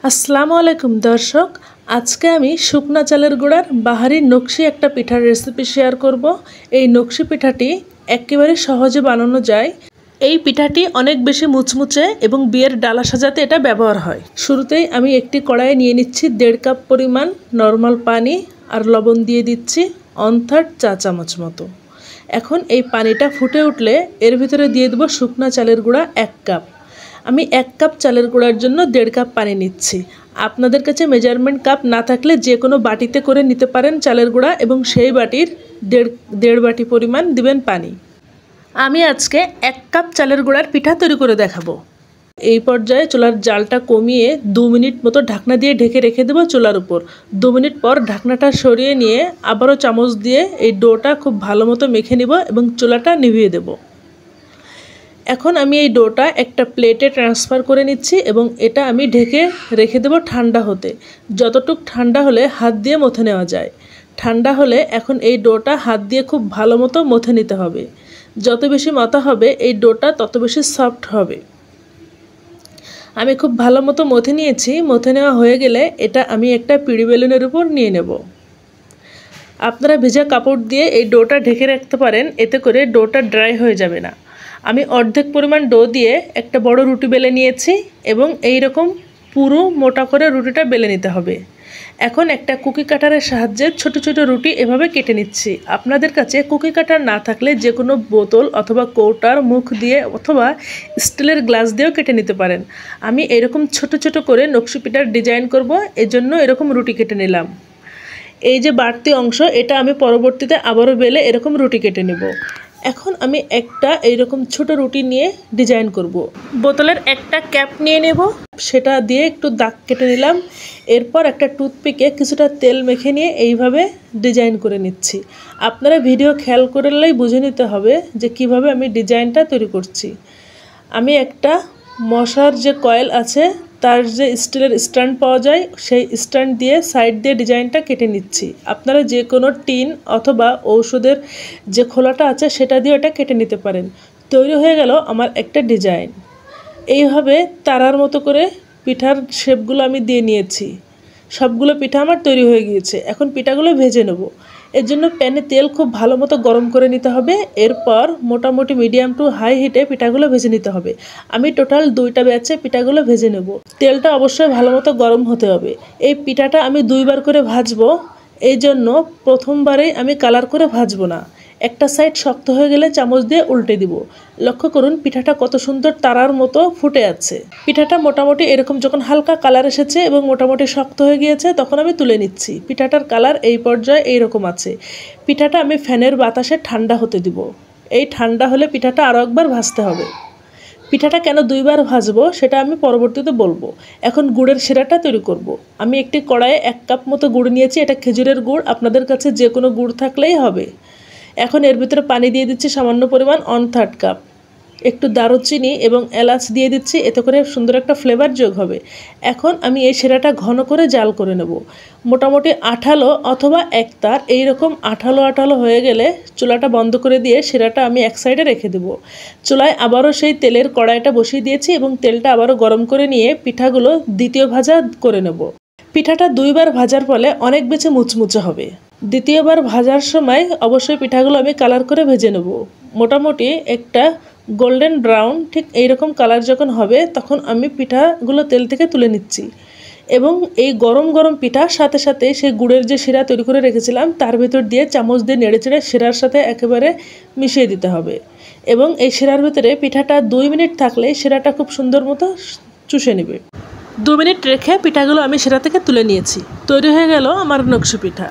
আসসালামু আলাইকুম দর্শক, আজকে আমি শুকনা চালের গুঁড়ার বাহারি নকশি একটা পিঠার রেসিপি শেয়ার করব। এই নকশি পিঠাটি একেবারে সহজে বানানো যায়। এই পিঠাটি অনেক বেশি মুচমুচে এবং বিয়ের ডালা সাজাতে এটা ব্যবহার হয়। শুরুতেই আমি একটি কড়াইয়ে নিয়ে নিচ্ছি 1.5 কাপ পরিমাণ নর্মাল পানি আর লবণ দিয়ে দিচ্ছি 1/3 চা চামচ মতো। এখন এই পানিটা ফুটে উঠলে এর ভিতরে দিয়ে দেবো শুকনা চালের গুঁড়া 1 কাপ। আমি 1 কাপ চালের গুঁড়ার জন্য 1.5 কাপ পানি নিচ্ছি। আপনাদের কাছে মেজারমেন্ট কাপ না থাকলে যে কোনো বাটিতে করে নিতে পারেন চালের গুঁড়া এবং সেই বাটির দেড় বাটি পরিমাণ দিবেন পানি। আমি আজকে 1 কাপ চালের গুঁড়ার পিঠা তৈরি করে দেখাবো। এই পর্যায়ে চুলার জালটা কমিয়ে 2 মিনিট মতো ঢাকনা দিয়ে ঢেকে রেখে দেবো চুলার উপর। 2 মিনিট পর ঢাকনাটা সরিয়ে নিয়ে আবারও চামচ দিয়ে এই ডোটা খুব ভালো মতো মেখে নিব এবং চুলাটা নিভিয়ে দেব। এখন আমি এই ডোটা একটা প্লেটে ট্রান্সফার করে নিচ্ছি এবং এটা আমি ঢেকে রেখে দেব ঠান্ডা হতে। যতটুক ঠান্ডা হলে হাত দিয়ে মথে নেওয়া যায়। ঠান্ডা হলে এখন এই ডোটা হাত দিয়ে খুব ভালো মতো মথে নিতে হবে। যত বেশি মথা হবে এই ডোটা তত বেশি সফট হবে। আমি খুব ভালো মতো মথে নিয়েছি। মথে নেওয়া হয়ে গেলে এটা আমি একটা পিঁড়ি বেলুনের উপর নিয়ে নেব। আপনারা ভেজা কাপড় দিয়ে এই ডোটা ঢেকে রাখতে পারেন, এতে করে ডোটা ড্রাই হয়ে যাবে না। আমি অর্ধেক পরিমাণ ডো দিয়ে একটা বড় রুটি বেলে নিয়েছি এবং এই রকম পুরো মোটা করে রুটিটা বেলে নিতে হবে। এখন একটা কুকি কাটারের সাহায্যে ছোট ছোট রুটি এভাবে কেটে নিচ্ছি। আপনাদের কাছে কুকি কাটার না থাকলে যে কোনো বোতল অথবা কৌটার মুখ দিয়ে অথবা স্টিলের গ্লাস দিয়েও কেটে নিতে পারেন। আমি এরকম ছোট ছোট করে নকশি পিঠার ডিজাইন করব, এজন্য এরকম রুটি কেটে নিলাম। এই যে বাড়তি অংশ এটা আমি পরবর্তীতে আবারও বেলে এরকম রুটি কেটে নেব। এখন আমি একটা এইরকম ছোট রুটি নিয়ে ডিজাইন করব। বোতলের একটা ক্যাপ নিয়ে নেব, সেটা দিয়ে একটু দাগ কেটে নিলাম। এরপর একটা টুথপিকে কিছুটা তেল মেখে নিয়ে এইভাবে ডিজাইন করে নিচ্ছি। আপনারা ভিডিও খেয়াল করলেই বুঝে নিতে হবে যে কিভাবে আমি ডিজাইনটা তৈরি করছি। আমি একটা মশার যে কয়েল আছে তার যে স্টিলের স্ট্যান্ড পাওয়া যায় সেই স্ট্যান্ড দিয়ে সাইড দিয়ে ডিজাইনটা কেটে নিচ্ছি। আপনারা যে কোনো টিন অথবা ঔষধের যে খোলাটা আছে সেটা দিয়ে এটা কেটে নিতে পারেন। তৈরি হয়ে গেল আমার একটা ডিজাইন। এইভাবে তারার মতো করে পিঠার শেপগুলো আমি দিয়ে নিয়েছি। সবগুলো পিঠা আমার তৈরি হয়ে গিয়েছে। এখন পিঠাগুলো ভেজে নেব। এর জন্য প্যানে তেল খুব ভালো মতো গরম করে নিতে হবে। এরপর মোটামুটি মিডিয়াম টু হাই হিটে পিঠাগুলো ভেজে নিতে হবে। আমি টোটাল 2টা ব্যাচে পিঠাগুলো ভেজে নেব। তেলটা অবশ্যই ভালো মতো গরম হতে হবে। এই পিঠাটা আমি 2বার করে ভাজবো, এই জন্য প্রথমবারেই আমি কালার করে ভাজবো না। একটা সাইড শক্ত হয়ে গেলে চামচ দিয়ে উল্টে দিব। লক্ষ্য করুন পিঠাটা কত সুন্দর তারার মতো ফুটে আছে। পিঠাটা মোটামুটি এরকম যখন হালকা কালার এসেছে এবং মোটামুটি শক্ত হয়ে গিয়েছে তখন আমি তুলে নিচ্ছি। পিঠাটার কালার এই পর্যায়ে এইরকম আছে। পিঠাটা আমি ফ্যানের বাতাসে ঠান্ডা হতে দিব। এই ঠান্ডা হলে পিঠাটা আরও একবার ভাজতে হবে। পিঠাটা কেন 2বার ভাজবো সেটা আমি পরবর্তীতে বলবো। এখন গুড়ের শিরাটা তৈরি করব। আমি একটি কড়াইয়ে 1 কাপ মতো গুড় নিয়েছি। এটা খেজুরের গুড়, আপনাদের কাছে যে কোনো গুড় থাকলেই হবে। এখন এর ভিতরে পানি দিয়ে দিচ্ছি সামান্য পরিমাণ 1/3 কাপ। একটু দারুচিনি এবং এলাচ দিয়ে দিচ্ছি, এতে করে সুন্দর একটা ফ্লেভার যোগ হবে। এখন আমি এই শিরাটা ঘন করে জাল করে নেব। মোটামুটি আঠালো অথবা একতার এইরকম আঠালো আঠালো হয়ে গেলে চুলাটা বন্ধ করে দিয়ে শিরাটা আমি এক সাইডে রেখে দেব। চুলায় আবারও সেই তেলের কড়াইটা বসিয়ে দিয়েছি এবং তেলটা আবারও গরম করে নিয়ে পিঠাগুলো দ্বিতীয় ভাজা করে নেব। পিঠাটা 2বার ভাজার ফলে অনেক বেশি মুচমুচে হবে। দ্বিতীয়বার ভাজার সময় অবশ্যই পিঠাগুলো আমি কালার করে ভেজে নেব। মোটামুটি একটা গোল্ডেন ব্রাউন ঠিক এইরকম কালার যখন হবে তখন আমি পিঠাগুলো তেল থেকে তুলে নিচ্ছি এবং এই গরম গরম পিঠার সাথে সাথে সেই গুড়ের যে শিরা তৈরি করে রেখেছিলাম তার ভিতর দিয়ে চামচ দিয়ে নেড়ে চেড়ে শিরার সাথে একেবারে মিশিয়ে দিতে হবে এবং এই শিরার ভিতরে পিঠাটা 2 মিনিট থাকলে শিরাটা খুব সুন্দর মতো চুষে নেবে। 2 মিনিট রেখে পিঠাগুলো আমি শিরা থেকে তুলে নিয়েছি। তৈরি হয়ে গেল আমার নকশি পিঠা।